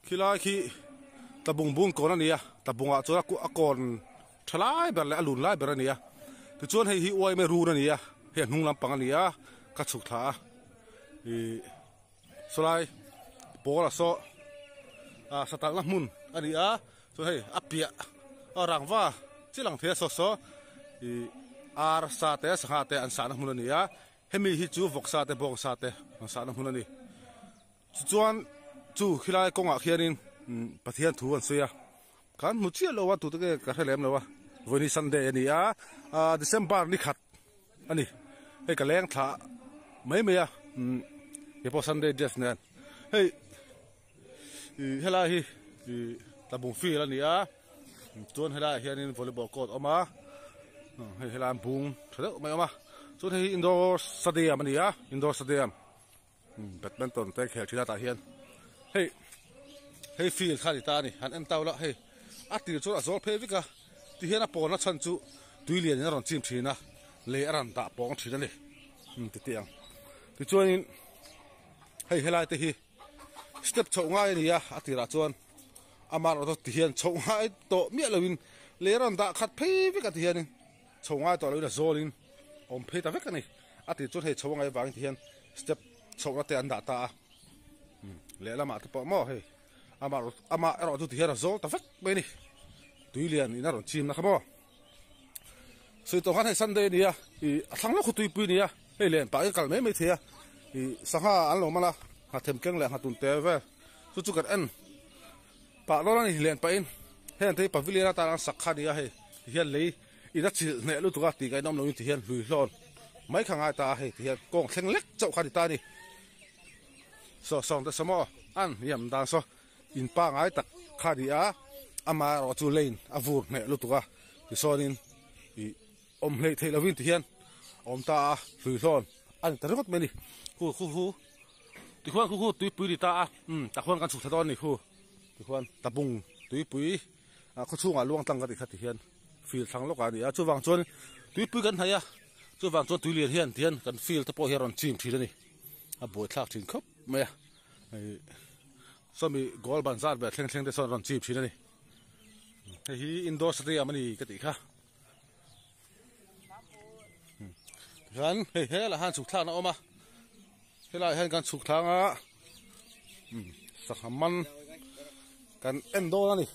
khi lai khi ta bung bung con này ta bung à chỗ là con thlai bер le alun lai ber này tu chuan hei hi oi me ru này hiện hung lam pang này ka chuk tha so lai po la so satang la mun ani so hei apia rangwa chilang the so ar sa te sa te an sa na mun ni hemi hi chu vok sa te bong sa te sa na mun ni chuan chu khilai konga khianin pathian thu an suya kan mu chia lo wa tu te ka helem lo wa voni sunday ani december ni khat ani hei ka leng tha mai me he po sunday just nan hei hela hi ta bung fi la ni chuan hela hianin volleyball court oma hei hela bung thada mai oma chuan hei indoor stadium ani indoor stadium badminton te khel thila ta hian hei field khali ta ni han en tawla hei atir chu azol phe vika ti hian a pon na chan chu tuilian na ron chim thina le aran ta pong thina ni ti tiang ti chuanin hei helai te hi step chonga ni atira chuan amar to ti hian chonga to mi lawin le ran da khat phe vika ti hian chonga to lo la zolin om phe ta veka ni atir chu hei chonga wang ti hian step chonga te an da ta le lama te po mo hei ama ro tu ti hian zol ta vek be ni tuilian ina ron chim na khamo soi to han sunday ni thang lo khu tui pui ni hei len pa kal me thia sanga an lo mala ha them keng le ha tun te ve chu kan en pa lo ni len pa in hen te pavilion ta ran sakha ni hei hian lei ina chil ne lu tu ka ti kai nom lo ni ti hian lui hlon mai khanga ta hei ti hian kong thleng lek chau kha ta ni so song ta samo an yam da so in pa ngai tak kha di ama ro chu lein avur ne lu tu ka ti sonin om hlei thei lovin ti hian om ta lui hlon an tarot me ni hu ti khwan khu tui pui ri ta ta khwan kan chu thadon ni khu ti khwan ta bung tui pui khu chunga luang tang ka ti khati hian fil thang lo ka ni chu wang chon tui pui kan haya chu wang chon tui lian hian tian kan fil ta po hian chim thila ni a boi thak thin khop me so mi gol ban zar ba thleng te son ron chim thila ni hi indoor stadium ani ka ti kha han he la han chuk thang na oma hela hen kan chuk thang sakhaman kan endo ani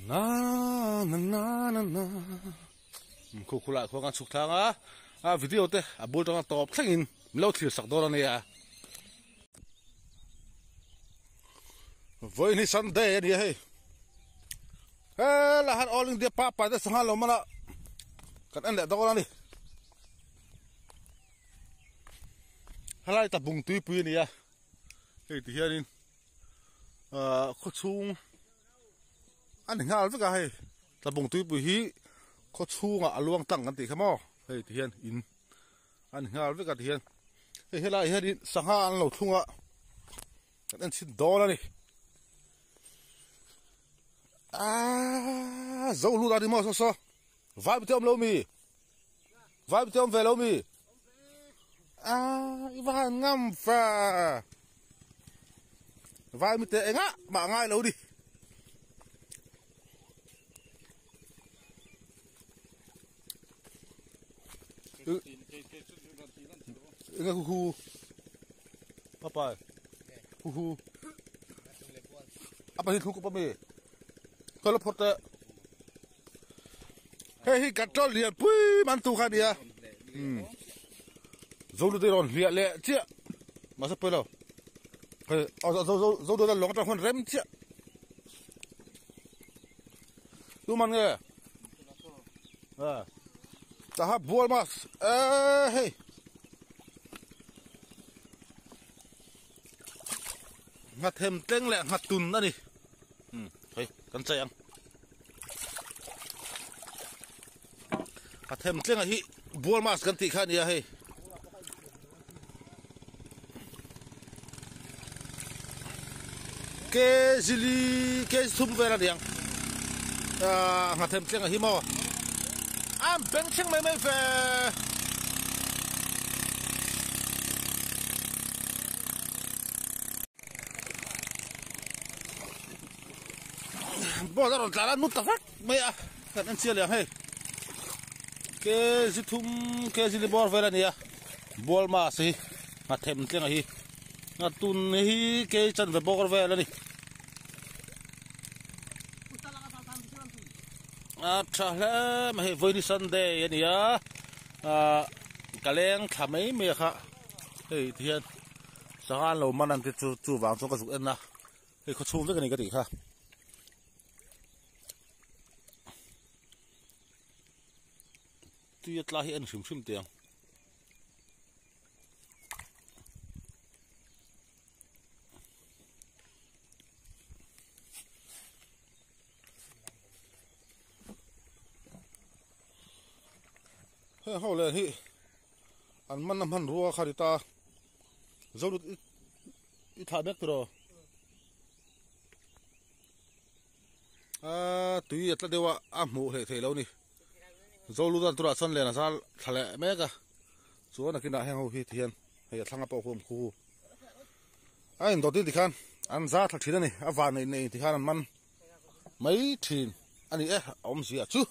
na khu khula kho kan chuk thang video te a bul tang top thlengin lo thlir sak dor ani voi ni sunday ani he la han all in the papa da sanga lo mana kan an le dor ani halai ta bung tui pui ni hei ti hianin kho chung an ngal veka hei ta bung tui pui hi kho chunga aluang tang kan ti khamo hei ti hian in an ngal veka ti hian hei helai hianin sanga an lo thunga kan an chin dor ani zo lu da di mo so vibe tem lo mi vibe tem ve lo mi Ivan ngam fa vai mi te nga ma ngai lo đi nga khu papa khu apa hi khu pa me kalau porta hei katrol lian pui man tu kha dia dâu đưa đòn lẹ lẹ chia mà sắp tới đâu dâu đưa lỏng trong hơn rem chia tu man nghe ta hấp buồn mà hey ngắt thêm tiếng lẹ ngắt tùn đó đi hey con trai ăn ngắt thêm tiếng là hi buồn mà con tị khăn gì hey cái gì cái sum về là điện ngắt thêm tiếng là hi mò am bên tiếng mấy về bỏ ra rồi trả nút tao phát mày à cái anh chia liền hay cái gì thum cái gì bỏ về là nè bol mà gì mà thèm tiếng ấy ngắt tun hi cái chân về bỏ về là nè à trả lại mà với đi Sunday này à cái leng thảm ấy mày khá hey thiên sáng ăn lâu mà ăn cái chú vàng cho cái dụng ăn na hey có chung với cái này cái gì ha tuyệt là hiện sum sum tiếng hậu lên hi ăn mặn nằm hẳn rùa khá đi ta dâu được ít thả nước rồi à tùy là đều à mù hệ thể lâu nè dâu lúc đó tôi đã xuân lên là sao thả lẹ mẹ cả số là cái nào heo hầu hi thiền hay thằng apple hôm khu anh đầu tiên thì khan ăn ra thật chín này à vàng này thì khan ăn mặn mấy thìn anh ấy ông gì à chứ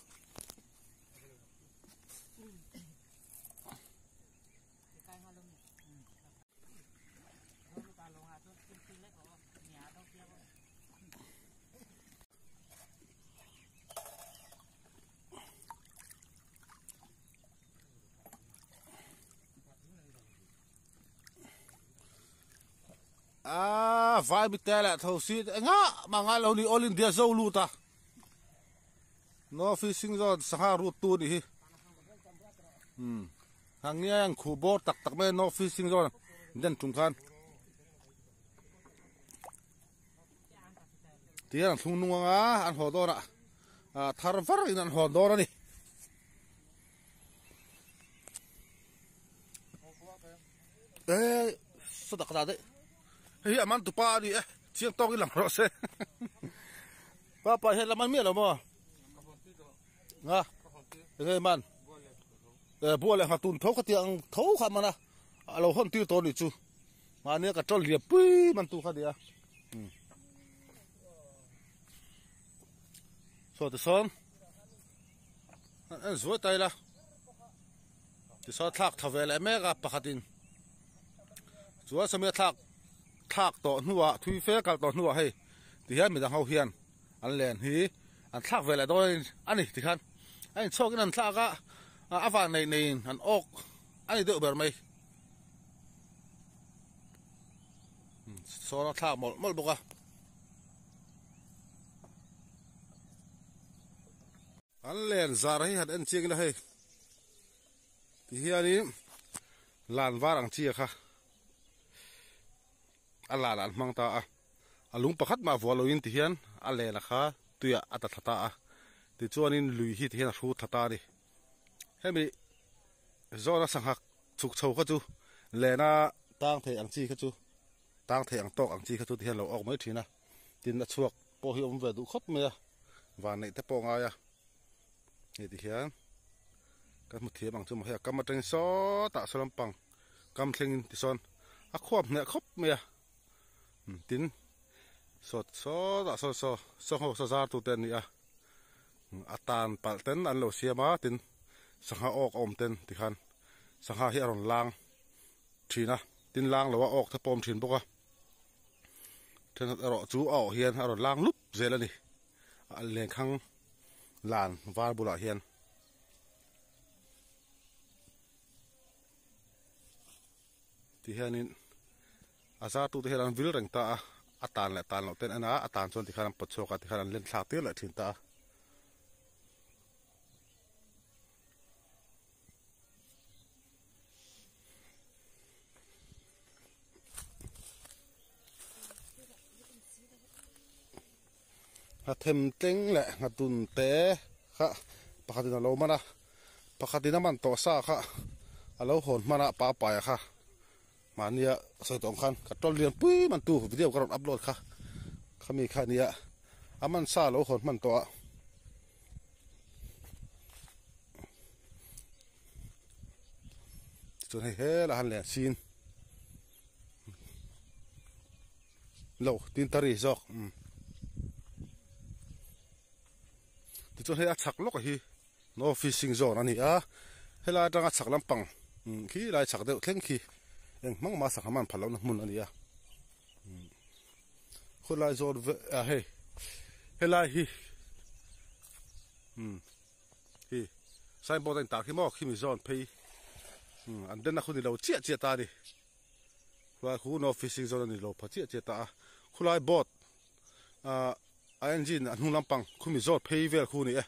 à vài bít tè lại thầu xí ngã mà ngã lâu đi olin dia dâu lu ta nó fishing rồi sang rút tu đi hàng nghe hàng khu bò tắc tắc mấy nó fishing rồi dân trung khan thì anh thung nung á anh hồ đó nè à thar var anh hồ đó đi ê sao đặc ra đấy hey aman tu pa đi chiang tao cái làm rõ xe pa hết làm ăn miết rồi mà ngà cái man bùa lại hạt tun thấu cái tiếng thấu khăm mà na lâu hơn tiêu to đi chú mà này cả trâu liệp pui man tu khá đi à so the son anh rồi tay là thì sao thắc thằng về lại mẹ gặp bạc tin chúa sao mẹ thắc tổ nua thui phê cả tổ nua hay thì hiện mình đang hậu hiền anh liền hi anh thắc về lại đôi anh này thì khăn anh cho cái anh thắc á vàng này anh ốc anh đợi bờ mày so nó thắc một bốc à anh liền ra đấy anh chiêng đây thì hiện đi làn vàng chia kha ala lan mang ta alung pakhat ma voloin ti hian ale la kha tuya ata thata a ti chuanin lui hi hian ru thata ni hemi zona sanghak chuk chho kha chu lena tang the ang chi kha chu tang the ang tok ang chi kha chu ti hian lo ok mai thina tin na chuak po hi om ve du khop me wa nei te po nga ya ni ti hian kan mu thiam ang chu ma he kam ateng so ta salam pang kam thleng ti son a khop ne khop me tin sot so ho so za tu ten ni a atan pal ten an lo siama tin sangha ok om ten ti khan sangha hi aron lang thina tin lang lo ok tha pom thin boka ten ro chu au hian aron lang lup zelani a leng khang lan war bula hian ti hianin asa tu te helan vil reng ta atan le tan lo ten ana atan chon ti khan potcho ka ti khan len thla te la thin ta ha them teng le ngatun te kha pakhatin lo mana pakhatin man to sa kha alo hon mana pa pa ya kha mania soi tong khan ka tol lian pui man tu video karon upload kha khami kha nia aman sa lo hon man to chun he la han le sin lo tin tari zok cho hay chak lok hi no fishing zone ani a hela tanga chak lampang khi lai chak deuh thleng khi eng mang ma sak haman phalo na mun ani a khulai zone a he hela hi hi sai bo den ta khi mo khi mi zone phei an den na khuni lo chia chia ta ni wa khu no fishing zone ni lo pha chia chia ta khulai boat engine an hung lampang khumi zone phei vel khu ni e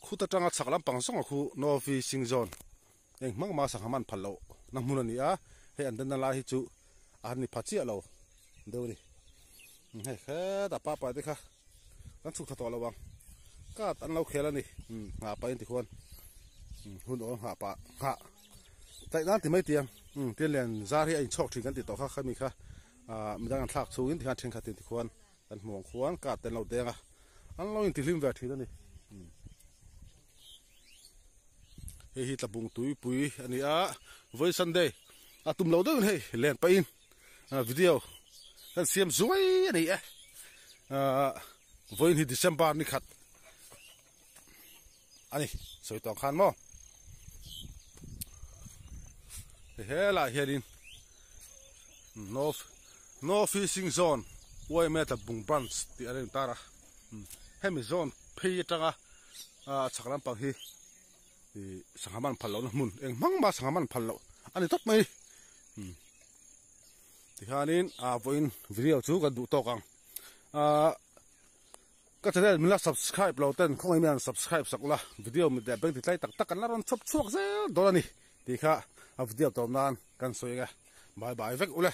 khu ta tanga chak lampang song khu no fishing zone eng mang ma sak haman phalo na mun ani a he an den na la hi chu an ni pha chia lo deu ni he khe ta pa pa de kha kan chuk tha to lo wang ka an lo khela ni nga pa in ti khon hun o ha pa ha tai nan ti mai tiang tiên len zar hi ai chok thing kan ti to kha khami kha mi dang an thak chu in ti han theng kha ti khon an mong khwan ka ten lo denga an lo in ti lim ver thi ni he hi tlabung tui pui ani a voi sunday tum lo deu he len pa in video kan siam zuai ani e voi hi december ni khat ani soi tong khan mo he la herin no fishing zone woi meta bung branch ti aren tara hemi zone phei tanga chakram pang hi sangaman phalo na mun eng mangma sangaman phalo ani tot mai ti hanin voin video chu kan du to kang ka channel mila subscribe lo ten khong imian subscribe sakla video mi de beng ti tlai tak tak kan laron chop chuak zel dolani ti kha video to nan kan soiga bye bye vek ule